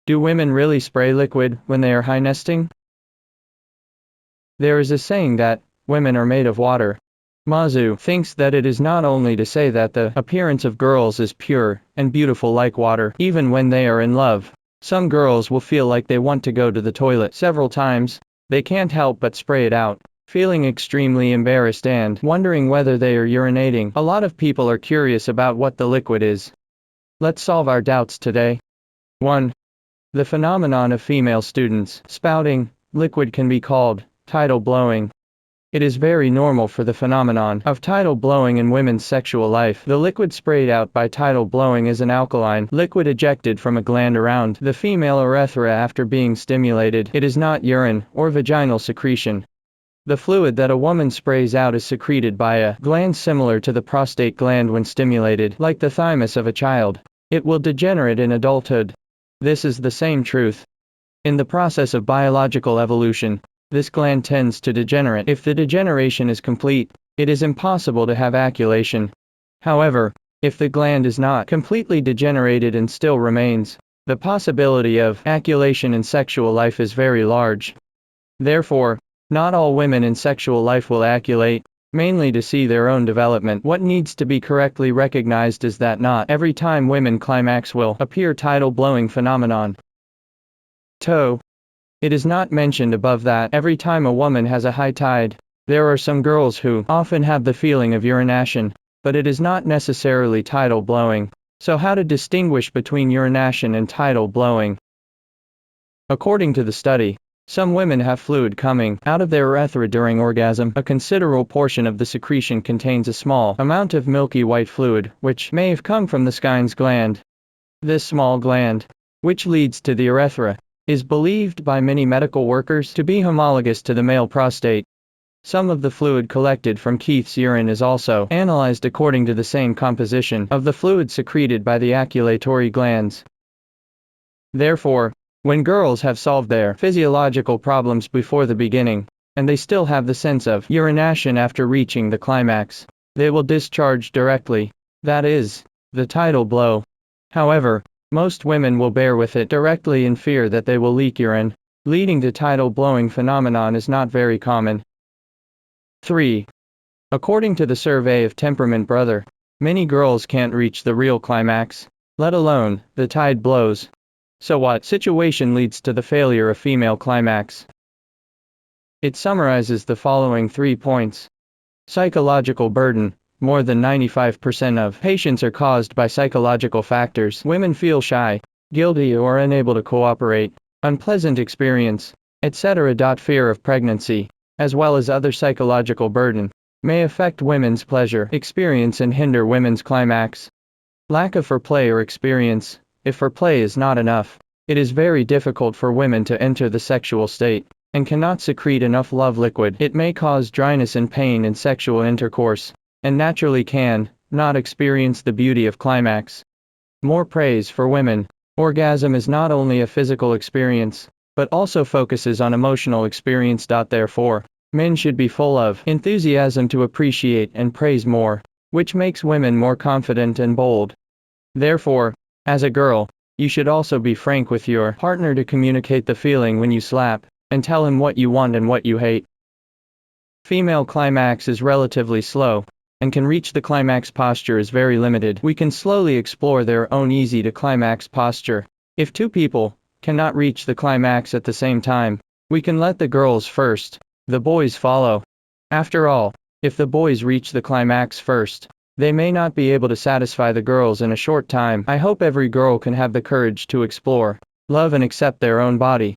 Do women really spray liquid when they are high nesting? There is a saying that women are made of water. Mozi thinks that it is not only to say that the appearance of girls is pure and beautiful like water, even when they are in love. Some girls will feel like they want to go to the toilet several times. They can't help but spray it out, feeling extremely embarrassed and wondering whether they are urinating. A lot of people are curious about what the liquid is. Let's solve our doubts today. 1. The phenomenon of female students spouting liquid can be called tidal blowing. It is very normal for the phenomenon of tidal blowing in women's sexual life. The liquid sprayed out by tidal blowing is an alkaline liquid ejected from a gland around the female urethra after being stimulated. It is not urine or vaginal secretion. The fluid that a woman sprays out is secreted by a gland similar to the prostate gland when stimulated, like the thymus of a child. It will degenerate in adulthood. This is the same truth. In the process of biological evolution, this gland tends to degenerate. If the degeneration is complete, it is impossible to have ejaculation. However, if the gland is not completely degenerated and still remains, the possibility of ejaculation in sexual life is very large. Therefore, not all women in sexual life will ejaculate, mainly to see their own development. What needs to be correctly recognized is that not every time women climax will appear tidal blowing phenomenon. 2. It is not mentioned above that every time a woman has a high tide, there are some girls who often have the feeling of urination, but it is not necessarily tidal blowing. So how to distinguish between urination and tidal blowing? According to the study, some women have fluid coming out of their urethra during orgasm. A considerable portion of the secretion contains a small amount of milky white fluid, which may have come from the Skynes gland. This small gland, which leads to the urethra, is believed by many medical workers to be homologous to the male prostate. Some of the fluid collected from Keith's urine is also analyzed according to the same composition of the fluid secreted by the ejaculatory glands. Therefore, when girls have solved their physiological problems before the beginning, and they still have the sense of urination after reaching the climax, they will discharge directly, that is, the tidal blow. However, most women will bear with it directly in fear that they will leak urine. Leading to tidal blowing phenomenon is not very common. 3. According to the survey of Temperament Brother, many girls can't reach the real climax, let alone the tide blows. So what situation leads to the failure of female climax? It summarizes the following 3 points. Psychological burden. More than 95% of patients are caused by psychological factors. Women feel shy, guilty or unable to cooperate, unpleasant experience, etc. Fear of pregnancy, as well as other psychological burden, may affect women's pleasure experience and hinder women's climax. Lack of foreplay or experience. If foreplay is not enough, it is very difficult for women to enter the sexual state, and cannot secrete enough love liquid. It may cause dryness and pain in sexual intercourse, and naturally can not experience the beauty of climax. More praise for women. Orgasm is not only a physical experience, but also focuses on emotional experience. Therefore, men should be full of enthusiasm to appreciate and praise more, which makes women more confident and bold. Therefore, as a girl, you should also be frank with your partner to communicate the feeling when you slap, and tell him what you want and what you hate. Female climax is relatively slow, and can reach the climax posture is very limited. We can slowly explore their own easy to climax posture. If 2 people cannot reach the climax at the same time, we can let the girls first, the boys follow. After all, if the boys reach the climax first, they may not be able to satisfy the girls in a short time. I hope every girl can have the courage to explore, love and accept their own body.